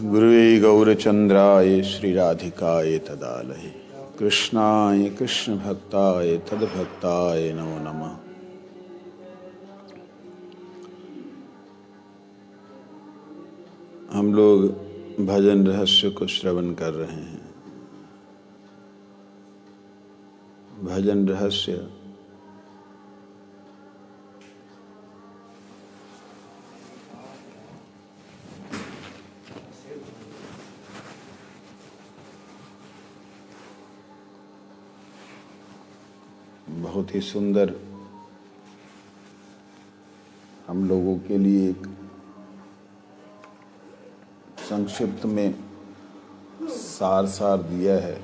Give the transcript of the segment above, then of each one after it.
गुरुवे गौरचंद्राय श्रीराधिकाय तदालये कृष्णाय कृष्ण भक्ताय तद्भक्ताय नमो नमः। हम लोग भजन रहस्य को श्रवण कर रहे हैं। भजन रहस्य बहुत ही सुंदर हम लोगों के लिए एक संक्षिप्त में सार दिया है।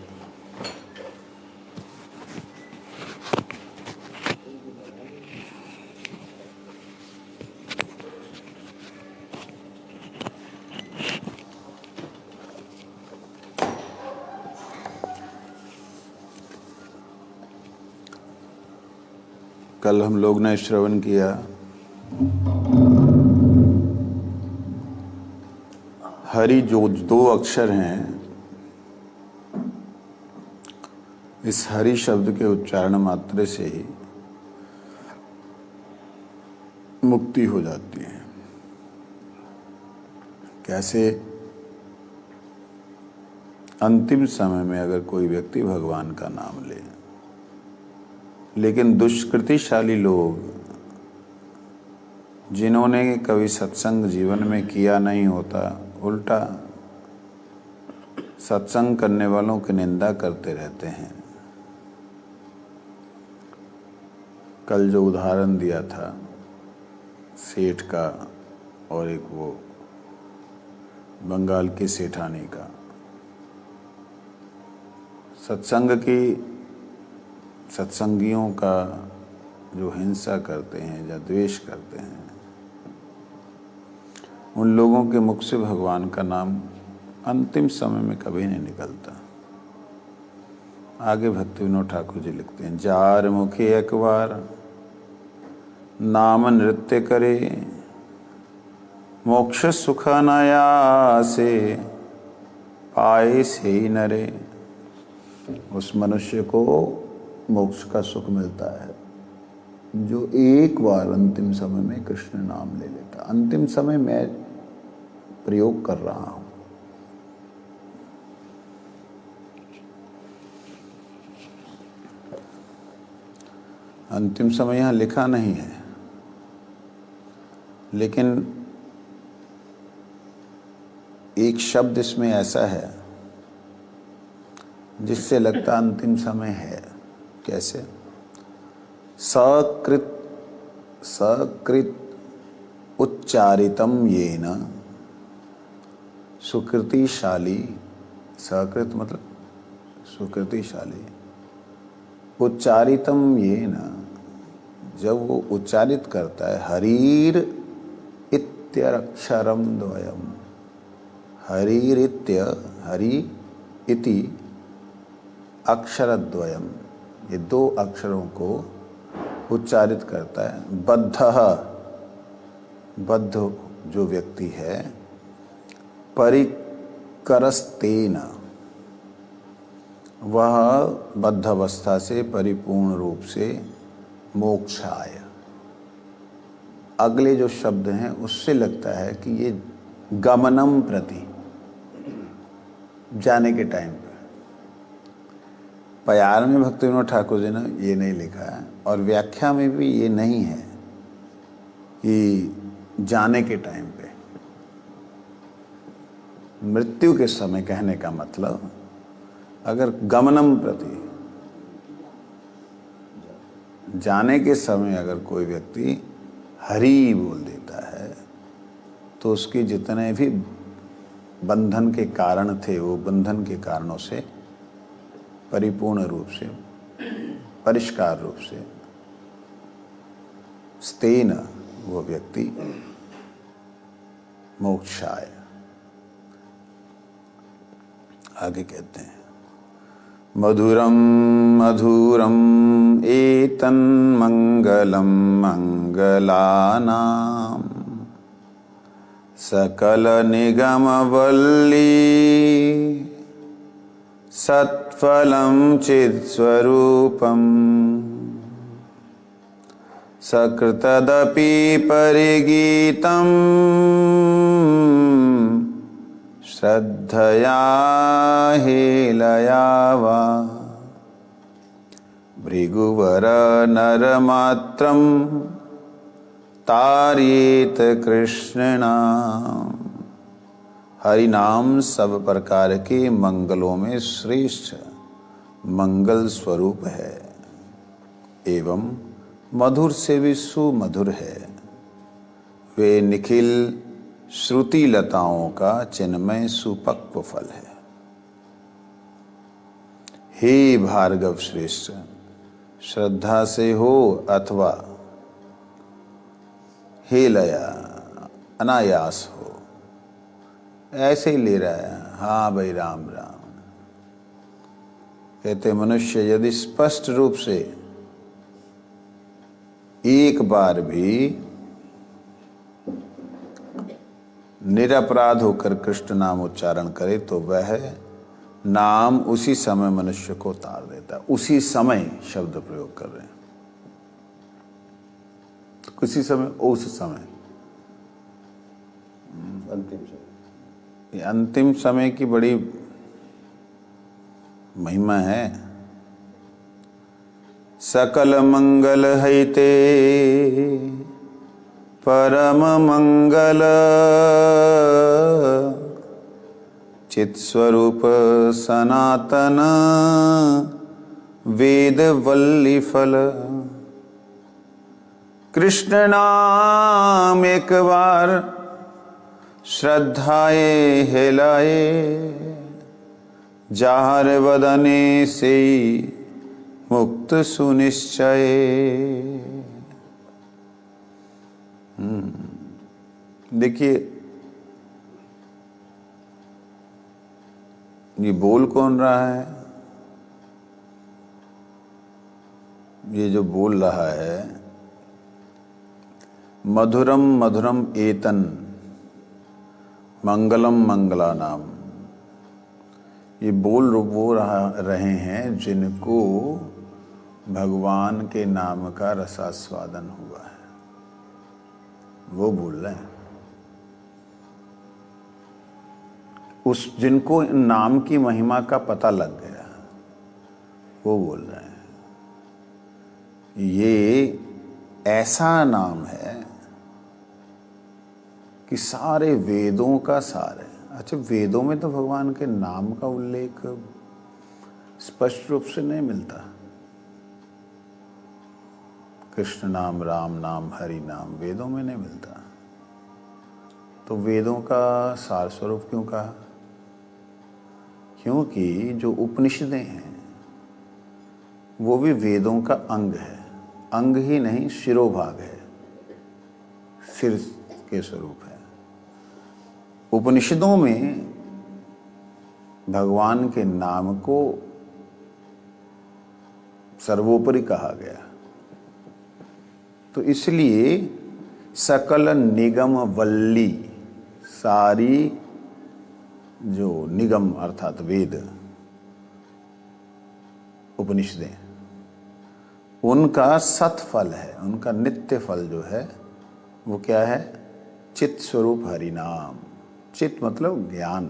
कल हम लोग ने श्रवण किया हरि जो दो अक्षर हैं, इस हरि शब्द के उच्चारण मात्र से ही मुक्ति हो जाती है। कैसे? अंतिम समय में अगर कोई व्यक्ति भगवान का नाम ले, लेकिन दुष्कृतिशाली लोग जिन्होंने कभी सत्संग जीवन में किया नहीं होता, उल्टा सत्संग करने वालों की निंदा करते रहते हैं। कल जो उदाहरण दिया था सेठ का और एक वो बंगाल की सेठानी का, सत्संगियों का जो हिंसा करते हैं या द्वेष करते हैं, उन लोगों के मुख से भगवान का नाम अंतिम समय में कभी नहीं निकलता। आगे भक्ति विनोद ठाकुर जी लिखते हैं, जार मुखे एक बार नाम नृत्य करे, मोक्ष सुख अनायासे पाए से ही नरे। उस मनुष्य को मोक्ष का सुख मिलता है जो एक बार अंतिम समय में कृष्ण नाम ले लेता। अंतिम समय मैं प्रयोग कर रहा हूं। अंतिम समय यहां लिखा नहीं है, लेकिन एक शब्द इसमें ऐसा है जिससे लगता अंतिम समय है। कैसे? सकृत उच्चारितम येन सुकृतिशाली। सकृत मतलब सुकृतिशाली। उच्चारितम येन, जब वो उच्चारित करता है, हरीर इत्यक्षरम द्वयम। हरीर इत्य, हरि इति अक्षरद्वयम, ये दो अक्षरों को उच्चारित करता है। बद्ध जो व्यक्ति है, परिकरस्तेन, वह बद्ध अवस्था से परिपूर्ण रूप से मोक्षाय। अगले जो शब्द हैं उससे लगता है कि ये गमनम प्रति, जाने के टाइम पे। प्यार में भक्ति विनोद ठाकुर जी ने ये नहीं लिखा है, और व्याख्या में भी ये नहीं है कि जाने के टाइम पे। मृत्यु के समय कहने का मतलब, अगर गमनम प्रति, जाने के समय अगर कोई व्यक्ति हरि बोल देता है तो उसके जितने भी बंधन के कारण थे, वो बंधन के कारणों से परिपूर्ण रूप से, परिष्कार रूप से, स्तेन, वो व्यक्ति मोक्षाय। आगे कहते हैं, मधुरम मधुरम एतन्मंगलम मंगलानाम सकल निगम वल्ली सत्फलं चित्स्वरूपम् सकृतदपि परिगीतं श्रद्धया हेलया वा भृगुवर नरमात्रं तारेत कृष्णना। हरि नाम सब प्रकार के मंगलों में श्रेष्ठ मंगल स्वरूप है एवं मधुर से भी सुमधुर है। वे निखिल श्रुति लताओं का चिन्मय सुपक्व फल है। हे भार्गव श्रेष्ठ, श्रद्धा से हो अथवा हे लया अनायास हो, ऐसे ही ले रहा है। हाँ भाई राम राम कहते मनुष्य यदि स्पष्ट रूप से एक बार भी निरपराध होकर कृष्ण नाम उच्चारण करे तो वह नाम उसी समय मनुष्य को उतार देता है। उसी समय शब्द प्रयोग कर रहे हैं, तो किसी समय उस समय अंतिम समय, ये अंतिम समय की बड़ी महिमा है। सकल मंगल हैते परम मंगल चित स्वरूप सनातन वेद वल्ली फल। कृष्ण नाम एक बार श्रद्धाए हेलाए जाहर वदने से मुक्त सुनिश्चय। देखिए ये बोल कौन रहा है? ये जो बोल रहा है मधुरम मधुरम एतन मंगलम मंगला नाम, ये बोल वो रहे हैं जिनको भगवान के नाम का रसास्वादन हुआ है, वो बोल रहे हैं। उस जिनको नाम की महिमा का पता लग गया वो बोल रहे हैं। ये ऐसा नाम है कि सारे वेदों का सार है। अच्छा, वेदों में तो भगवान के नाम का उल्लेख स्पष्ट रूप से नहीं मिलता। कृष्ण नाम, राम नाम, हरि नाम वेदों में नहीं मिलता, तो वेदों का सार स्वरूप क्यों कहा? क्योंकि जो उपनिषदें हैं वो भी वेदों का अंग है। अंग ही नहीं, शिरोभाग है, सिर के स्वरूप है। उपनिषदों में भगवान के नाम को सर्वोपरि कहा गया, तो इसलिए सकल निगम वल्ली, सारी जो निगम अर्थात वेद उपनिषदें, उनका सत्फल है, उनका नित्य फल जो है वो क्या है? चित्त स्वरूप हरि नाम। चित्त मतलब ज्ञान,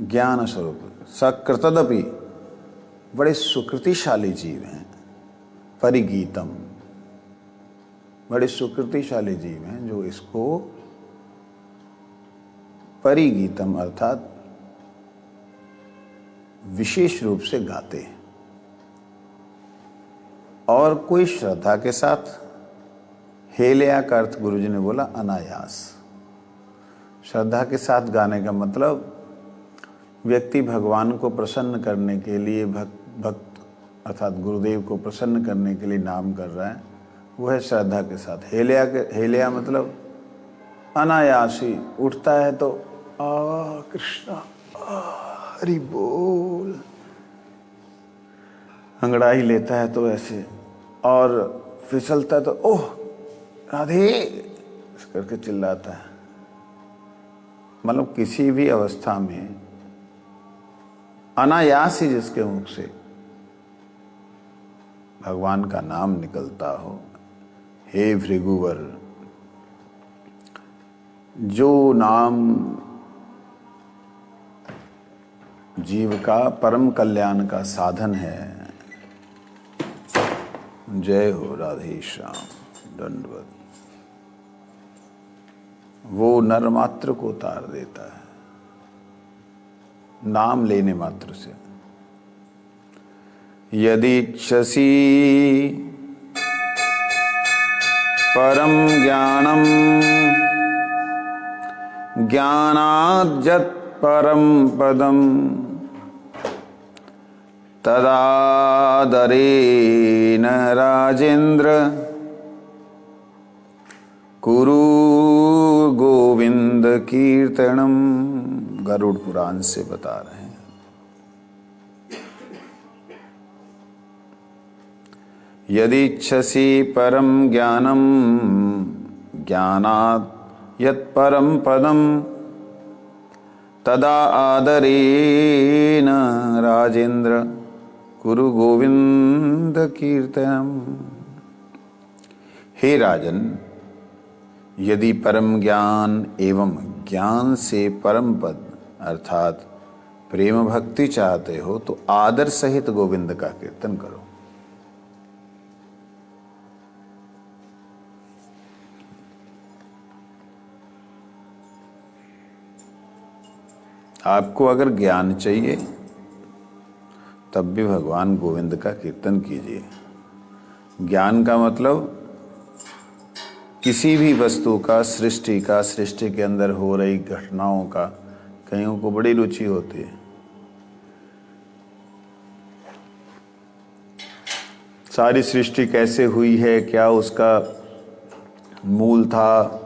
ज्ञान स्वरूप। सकृतदपि, बड़े सुकृतिशाली जीव हैं। परिगीतम, बड़े सुकृतिशाली जीव हैं जो इसको परिगीतम अर्थात विशेष रूप से गाते हैं। और कोई श्रद्धा के साथ, हेलया का अर्थ गुरुजी ने बोला अनायास। श्रद्धा के साथ गाने का मतलब व्यक्ति भगवान को प्रसन्न करने के लिए भक्त अर्थात गुरुदेव को प्रसन्न करने के लिए नाम कर रहा है, वो है श्रद्धा के साथ। हेलया मतलब अनायास ही उठता है तो कृष्णा हरि बोल, अंगड़ाई लेता है तो ऐसे, और फिसलता है तो ओह राधे करके चिल्लाता है। मतलब किसी भी अवस्था में अनायास ही जिसके मुख से भगवान का नाम निकलता हो, हे भृगुवर, जो नाम जीव का परम कल्याण का साधन है। जय हो राधे श्याम, दंडवत। वो नर मात्र को उतार देता है नाम लेने मात्र से। यदि इच्छसि परम ज्ञानम ज्ञानाद्यत् परम पदम तदादरेण राजेंद्र कुरु गोविंद कीर्तनम। गरुड़ पुराण से बता रहे हैं। यदि इच्छसि परम ज्ञानम ज्ञानात् यत् परम पदम तदा आदरेण राजेंद्र कुरु गोविंद कीर्तनम। हे राजन, यदि परम ज्ञान एवं ज्ञान से परम पद अर्थात प्रेम भक्ति चाहते हो तो आदर सहित गोविंद का कीर्तन करो। आपको अगर ज्ञान चाहिए तब भी भगवान गोविंद का कीर्तन कीजिए। ज्ञान का मतलब किसी भी वस्तु का, सृष्टि का, सृष्टि के अंदर हो रही घटनाओं का कईयों को बड़ी रुचि होती है। सारी सृष्टि कैसे हुई है, क्या उसका मूल था,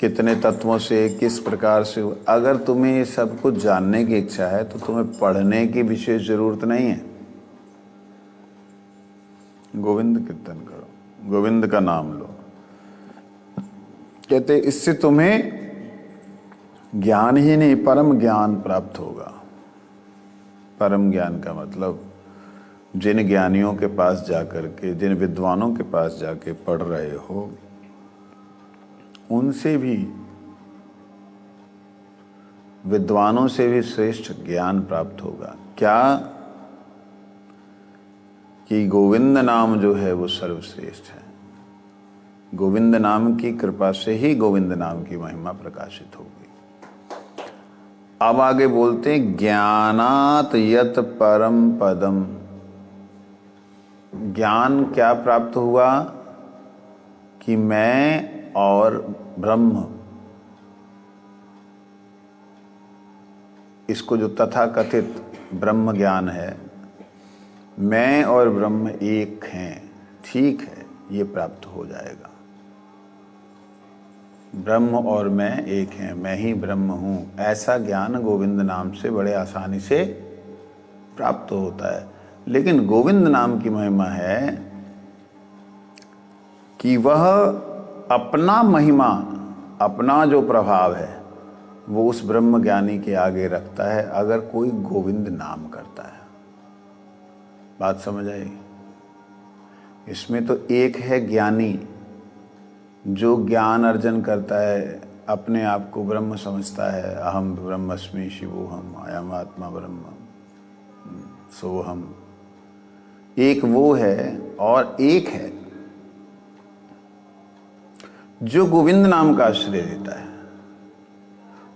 कितने तत्वों से, किस प्रकार से। अगर तुम्हें ये सब कुछ जानने की इच्छा है तो तुम्हें पढ़ने की विशेष जरूरत नहीं है। गोविंद कीर्तन करो, गोविंद का नाम लो। कहते इससे तुम्हें ज्ञान ही नहीं परम ज्ञान प्राप्त होगा। परम ज्ञान का मतलब जिन ज्ञानियों के पास जाकर के, जिन विद्वानों के पास जाके पढ़ रहे हो, उनसे भी, विद्वानों से भी श्रेष्ठ ज्ञान प्राप्त होगा। क्या कि गोविंद नाम जो है वो सर्वश्रेष्ठ है। गोविंद नाम की कृपा से ही गोविंद नाम की महिमा प्रकाशित होगी। अब आगे बोलते हैं ज्ञानात यत परम पदम। ज्ञान क्या प्राप्त हुआ कि मैं और ब्रह्म, इसको जो तथाकथित ब्रह्म ज्ञान है, मैं और ब्रह्म एक हैं, ठीक है, ये प्राप्त हो जाएगा। ब्रह्म और मैं एक हैं, मैं ही ब्रह्म हूँ, ऐसा ज्ञान गोविंद नाम से बड़े आसानी से प्राप्त होता है। लेकिन गोविंद नाम की महिमा है कि वह अपना महिमा, अपना जो प्रभाव है वो उस ब्रह्म ज्ञानी के आगे रखता है अगर कोई गोविंद नाम करता है। बात समझ आई? इसमें तो एक है ज्ञानी जो ज्ञान अर्जन करता है, अपने आप को ब्रह्म समझता है, अहम ब्रह्मस्मि शिवोहम अयम आत्मा ब्रह्म सोहम। एक वो है और एक है जो गोविंद नाम का आश्रय लेता है।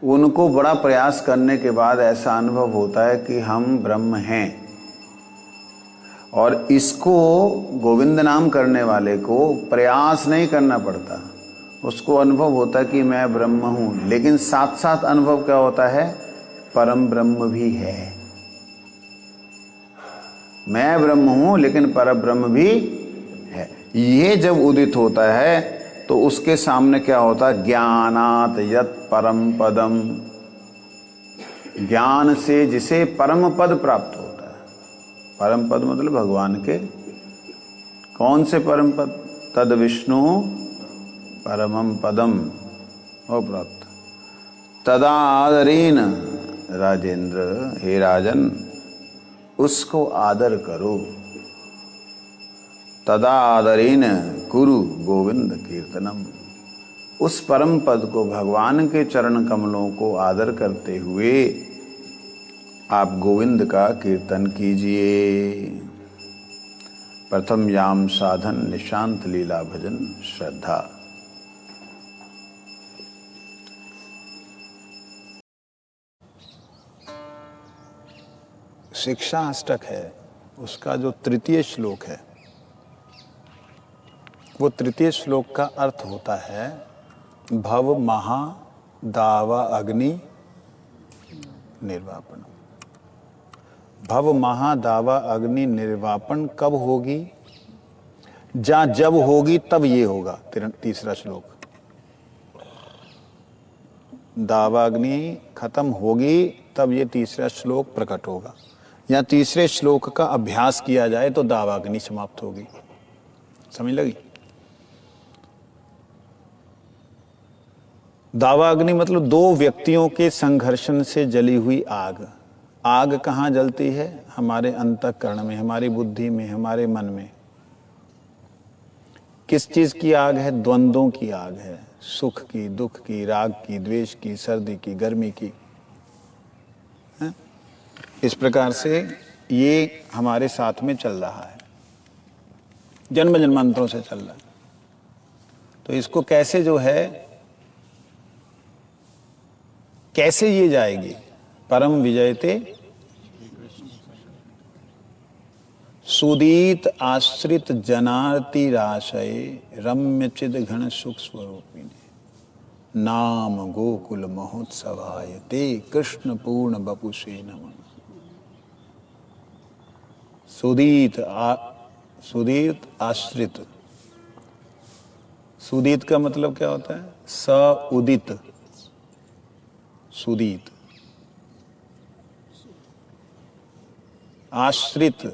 उनको बड़ा प्रयास करने के बाद ऐसा अनुभव होता है कि हम ब्रह्म हैं, और इसको गोविंद नाम करने वाले को प्रयास नहीं करना पड़ता। उसको अनुभव होता है कि मैं ब्रह्म हूँ, लेकिन साथ साथ अनुभव क्या होता है, परम ब्रह्म भी है। मैं ब्रह्म हूँ लेकिन परम ब्रह्म भी है। ये जब उदित होता है तो उसके सामने क्या होता है, ज्ञानात यत् परम पदम। ज्ञान से जिसे परम पद प्राप्त होता है। परम पद मतलब भगवान के कौन से परम पद, तद विष्णु परमम पदम, वो प्राप्त। तदा आदरेन राजेंद्र, हे राजन उसको आदर करो। तदा आदरेन कुरु गोविंद कीर्तनम, उस परम पद को, भगवान के चरण कमलों को आदर करते हुए आप गोविंद का कीर्तन कीजिए। प्रथम याम साधन निशांत लीला भजन श्रद्धा। शिक्षा अष्टक है, उसका जो तृतीय श्लोक है, वो तृतीय श्लोक का अर्थ होता है भव महा दावा अग्नि निर्वापन। भव महा दावा अग्नि निर्वापन कब होगी? जब होगी तब ये होगा। तीसरा श्लोक, दावा अग्नि खत्म होगी तब ये तीसरा श्लोक प्रकट होगा। या तीसरे श्लोक का अभ्यास किया जाए तो दावाग्नि समाप्त होगी। समझ लगी? दावाग्नि मतलब दो व्यक्तियों के संघर्षण से जली हुई आग। आग कहाँ जलती है? हमारे अंतःकरण में, हमारी बुद्धि में, हमारे मन में। किस चीज की आग है? द्वंद्वों की आग है। सुख की, दुख की, राग की, द्वेष की, सर्दी की, गर्मी की। इस प्रकार से ये हमारे साथ में चल रहा है, जन्म जन्मांतरों से चल रहा है। तो इसको कैसे जो है, कैसे ये जाएगी? परम विजयते सुदीत आश्रित जनार्ति राशय रम्य चिद घन सुख स्वरूपिणी नाम गोकुल महोत्सवाय ते कृष्ण पूर्ण बपुषे नमः। सुदीत आश्रित। सुदीत का मतलब क्या होता है? स उदित, सुदीत। आश्रित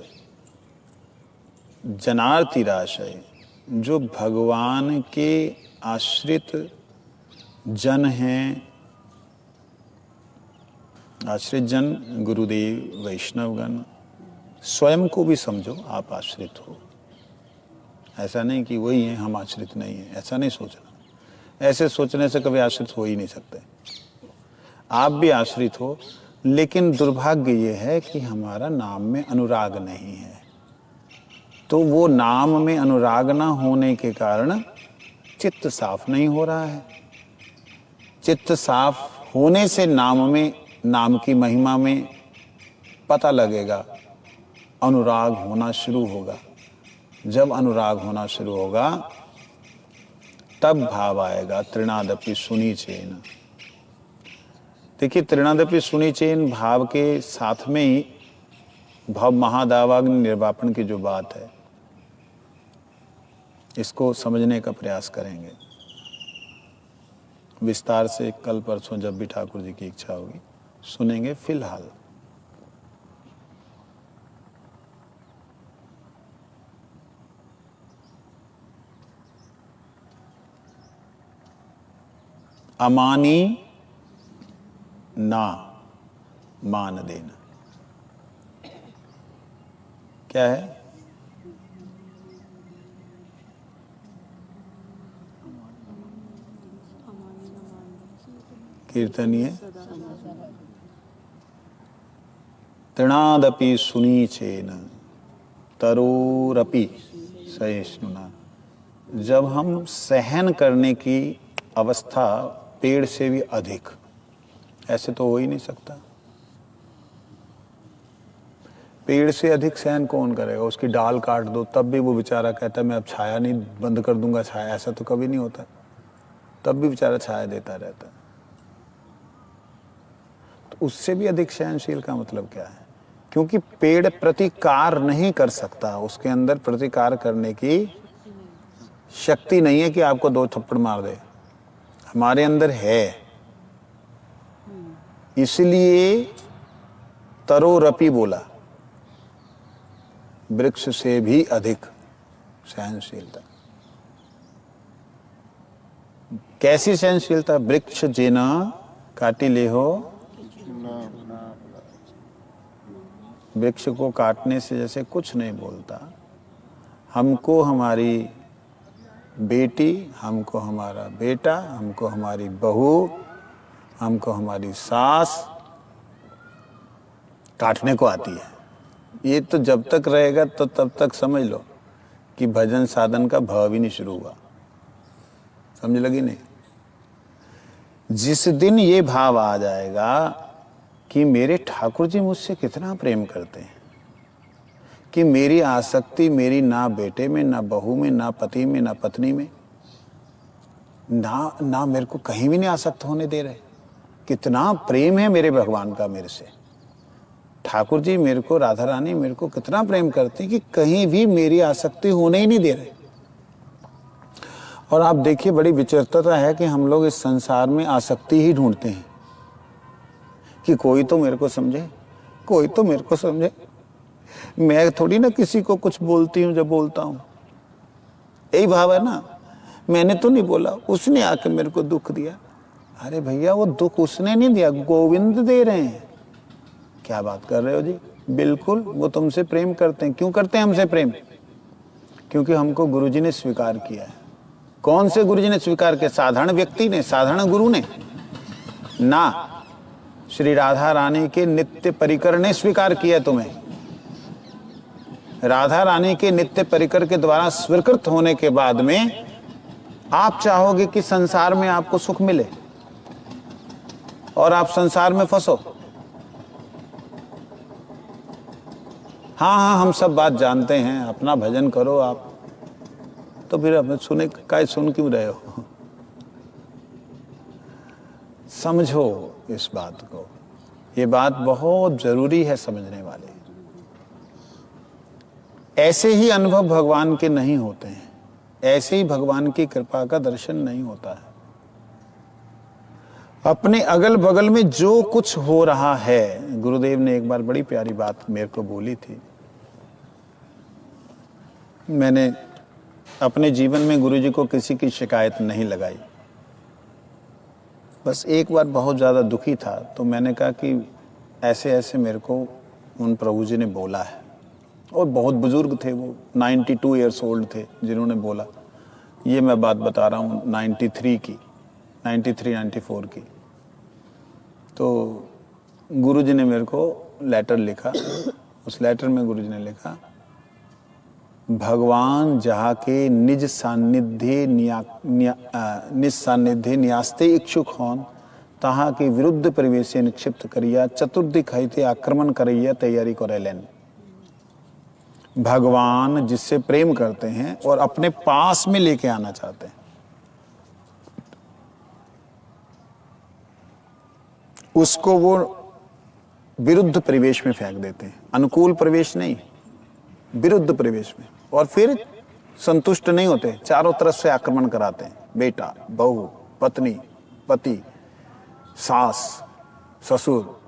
जनार्तिराशय, जो भगवान के आश्रित जन हैं। आश्रित जन गुरुदेव, वैष्णवगण, स्वयं को भी समझो आप आश्रित हो। ऐसा नहीं कि वही है, हम आश्रित नहीं है, ऐसा नहीं सोचना। ऐसे सोचने से कभी आश्रित हो ही नहीं सकते। आप भी आश्रित हो, लेकिन दुर्भाग्य ये है कि हमारा नाम में अनुराग नहीं है। तो वो नाम में अनुराग ना होने के कारण चित्त साफ नहीं हो रहा है। चित्त साफ होने से नाम में, नाम की महिमा में पता लगेगा, अनुराग होना शुरू होगा। जब अनुराग होना शुरू होगा तब भाव आएगा। तृणादपि सुनी चेन। देखिए, तृणादपि सुनी चेन भाव के साथ में ही भव महादावाग्नि निर्वापन की जो बात है, इसको समझने का प्रयास करेंगे विस्तार से। कल परसों जब भी ठाकुर जी की इच्छा होगी सुनेंगे। फिलहाल अमानी ना मान देना क्या है? कीर्तनीय तृणादपि सुनी चेन तरोरपि सहिष्णुना। जब हम सहन करने की अवस्था पेड़ से भी अधिक, ऐसे तो हो ही नहीं सकता। पेड़ से अधिक सहन कौन करेगा? उसकी डाल काट दो तब भी वो बेचारा कहता है मैं अब छाया नहीं, बंद कर दूंगा छाया। ऐसा तो कभी नहीं होता, तब भी बेचारा छाया देता रहता है। तो उससे भी अधिक सहनशील का मतलब क्या है? क्योंकि पेड़ प्रतिकार नहीं कर सकता, उसके अंदर प्रतिकार करने की शक्ति नहीं है कि आपको दो थप्पड़ मार दे। हमारे अंदर है, इसलिए तरोरपि बोला, वृक्ष से भी अधिक सहनशीलता। कैसी सहनशीलता? वृक्ष जेना काटी ले हो वृक्ष को काटने से जैसे कुछ नहीं बोलता, हमको हमारी बेटी, हमको हमारा बेटा, हमको हमारी बहू, हमको हमारी सास काटने को आती है। ये तो जब तक रहेगा तो तब तक समझ लो कि भजन साधन का भाव ही नहीं शुरू हुआ। समझ लगी नहीं? जिस दिन ये भाव आ जाएगा कि मेरे ठाकुर जी मुझसे कितना प्रेम करते हैं, कि मेरी आसक्ति मेरी ना बेटे में, ना बहू में, ना पति में, ना पत्नी में, ना मेरे को कहीं भी नहीं आसक्त होने दे रहे। कितना प्रेम है मेरे भगवान का मेरे से। ठाकुर जी मेरे को, राधा रानी मेरे को कितना प्रेम करती कि कहीं भी मेरी आसक्ति होने ही नहीं दे रहे। और आप देखिए बड़ी विचित्रता है कि हम लोग इस संसार में आसक्ति ही ढूंढते हैं कि कोई तो मेरे को समझे, कोई तो मेरे को समझे। मैं थोड़ी ना किसी को कुछ बोलती हूँ जब बोलता हूँ, यही भाव है ना। मैंने तो नहीं बोला, उसने आके मेरे को दुख दिया। अरे भैया वो दुख उसने नहीं दिया, गोविंद दे रहे हैं। क्या बात कर रहे हो जी? बिल्कुल, वो तुमसे प्रेम करते हैं। क्यों करते हैं हमसे प्रेम? क्योंकि हमको गुरुजी ने स्वीकार किया है। कौन से गुरुजी ने स्वीकार किया? साधारण व्यक्ति ने, साधारण गुरु ने ना, श्री राधा रानी के नित्य परिकर ने स्वीकार किया तुम्हें। राधा रानी के नित्य परिकर के द्वारा स्वीकृत होने के बाद में आप चाहोगे कि संसार में आपको सुख मिले और आप संसार में फंसो। हाँ, हम सब बात जानते हैं, अपना भजन करो आप, तो फिर हमें सुन क्यों रहे हो? समझो इस बात को, ये बात बहुत जरूरी है समझने वाले। ऐसे ही अनुभव भगवान के नहीं होते हैं, ऐसे ही भगवान की कृपा का दर्शन नहीं होता है। अपने अगल बगल में जो कुछ हो रहा है, गुरुदेव ने एक बार बड़ी प्यारी बात मेरे को बोली थी। मैंने अपने जीवन में गुरुजी को किसी की शिकायत नहीं लगाई। बस एक बार बहुत ज़्यादा दुखी था, तो मैंने कहा कि ऐसे ऐसे मेरे को उन प्रभु जी ने बोला है। और बहुत बुजुर्ग थे वो, 92 ईयर्स ओल्ड थे जिन्होंने बोला। ये मैं बात बता रहा हूँ 93 की, 93-94 की। तो गुरुजी ने मेरे को लेटर लिखा। उस लेटर में गुरुजी ने लिखा, भगवान जहाँ के निज सानिध्य न्यास्ते इच्छुक होन, तहाँ के विरुद्ध परिवेश निक्षिप्त करिया, चतुर्दिक हईते आक्रमण करैया तैयारी करे लेन। भगवान जिससे प्रेम करते हैं और अपने पास में लेके आना चाहते हैं, उसको वो विरुद्ध परिवेश में फेंक देते हैं। अनुकूल परिवेश नहीं, विरुद्ध परिवेश में। और फिर संतुष्ट नहीं होते, चारों तरफ से आक्रमण कराते हैं। बेटा, बहू, पत्नी, पति, सास, ससुर,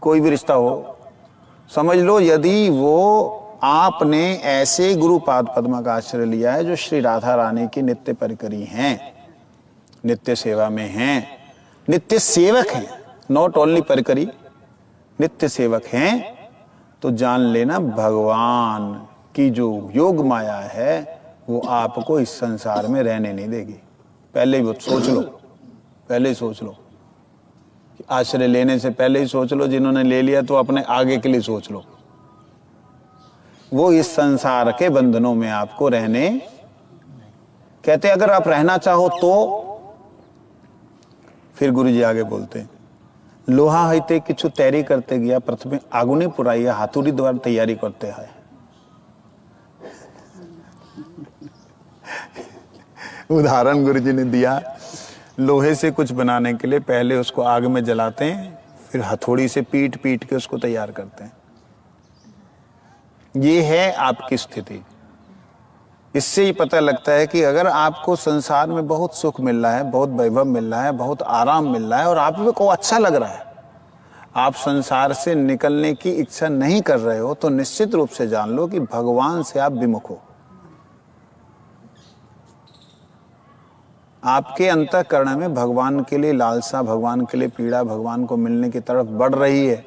कोई भी रिश्ता हो, समझ लो यदि वो आपने ऐसे गुरुपाद पद्मा का आश्रय लिया है जो श्री राधा रानी की नित्य परिकरी हैं, नित्य सेवा में हैं, नित्य सेवक हैं, नॉट ओनली परिकरी, नित्य सेवक हैं, तो जान लेना भगवान की जो योग माया है वो आपको इस संसार में रहने नहीं देगी। पहले ही सोच लो, पहले ही सोच लो, आश्रय लेने से पहले ही सोच लो। जिन्होंने ले लिया तो अपने आगे के लिए सोच लो। वो इस संसार के बंधनों में आपको रहने, कहते अगर आप रहना चाहो तो, फिर गुरुजी आगे बोलते हैं, लोहा हईते किछु तैयारी करते गया, प्रथमे आगुने पुराइया हाथुड़ी द्वारा तैयारी करते हैं। उदाहरण गुरुजी ने दिया, लोहे से कुछ बनाने के लिए पहले उसको आग में जलाते हैं, फिर हथौड़ी से पीट पीट के उसको तैयार करते हैं। ये है आपकी स्थिति। इससे ही पता लगता है कि अगर आपको संसार में बहुत सुख मिल रहा है, बहुत वैभव मिल रहा है, बहुत आराम मिल रहा है और आपको अच्छा लग रहा है, आप संसार से निकलने की इच्छा नहीं कर रहे हो, तो निश्चित रूप से जान लो कि भगवान से आप विमुख हो। आपके अंतःकरण में भगवान के लिए लालसा, भगवान के लिए पीड़ा, भगवान को मिलने की तरफ बढ़ रही है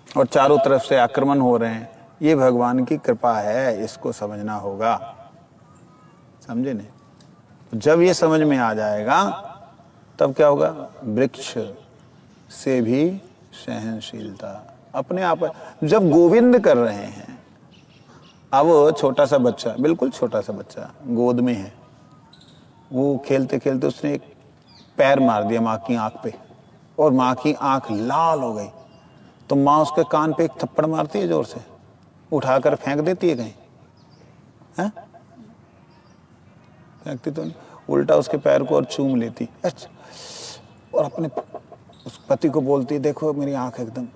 और चारों तरफ से आक्रमण हो रहे हैं, ये भगवान की कृपा है, इसको समझना होगा। समझे नहीं? तो जब ये समझ में आ जाएगा तब क्या होगा? वृक्ष से भी सहनशीलता अपने आप। जब गोविंद कर रहे हैं, अब छोटा सा बच्चा, बिल्कुल छोटा सा बच्चा गोद में है, वो खेलते खेलते उसने एक पैर मार दिया माँ की आंख पे और माँ की आंख लाल हो गई, तो माँ उसके कान पे एक थप्पड़ मारती है जोर से, उठाकर फेंक देती है कहीं? है? फेंकती तो नहीं, उल्टा उसके पैर को और चूम लेती और अपने उस पति को बोलती है देखो मेरी आंख एकदम।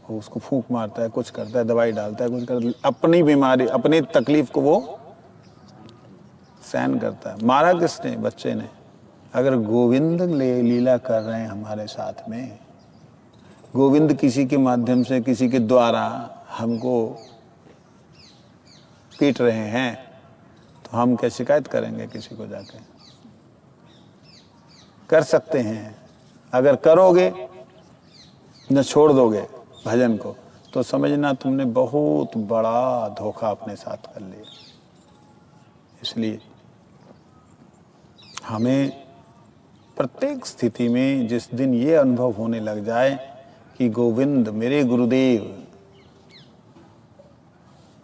वो उसको फूंक मारता है, कुछ करता है, दवाई डालता है, कुछ करता है, अपनी बीमारी, अपनी तकलीफ को वो सहन करता है। मारा किसने? बच्चे ने। अगर गोविंद लीला कर रहे हैं हमारे साथ में, गोविंद किसी के माध्यम से, किसी के द्वारा हमको पीट रहे हैं, तो हम क्या शिकायत करेंगे किसी को जाके? कर सकते हैं। अगर करोगे न छोड़ दोगे भजन को, तो समझना तुमने बहुत बड़ा धोखा अपने साथ कर लिया। इसलिए हमें प्रत्येक स्थिति में जिस दिन ये अनुभव होने लग जाए कि गोविंद मेरे गुरुदेव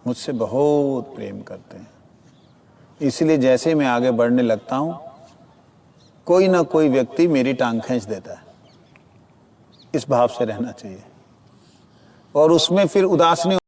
मुझसे बहुत प्रेम करते हैं, इसलिए जैसे मैं आगे बढ़ने लगता हूं, कोई ना कोई व्यक्ति मेरी टांग खींच देता है। इस भाव से रहना चाहिए और उसमें फिर उदास नहीं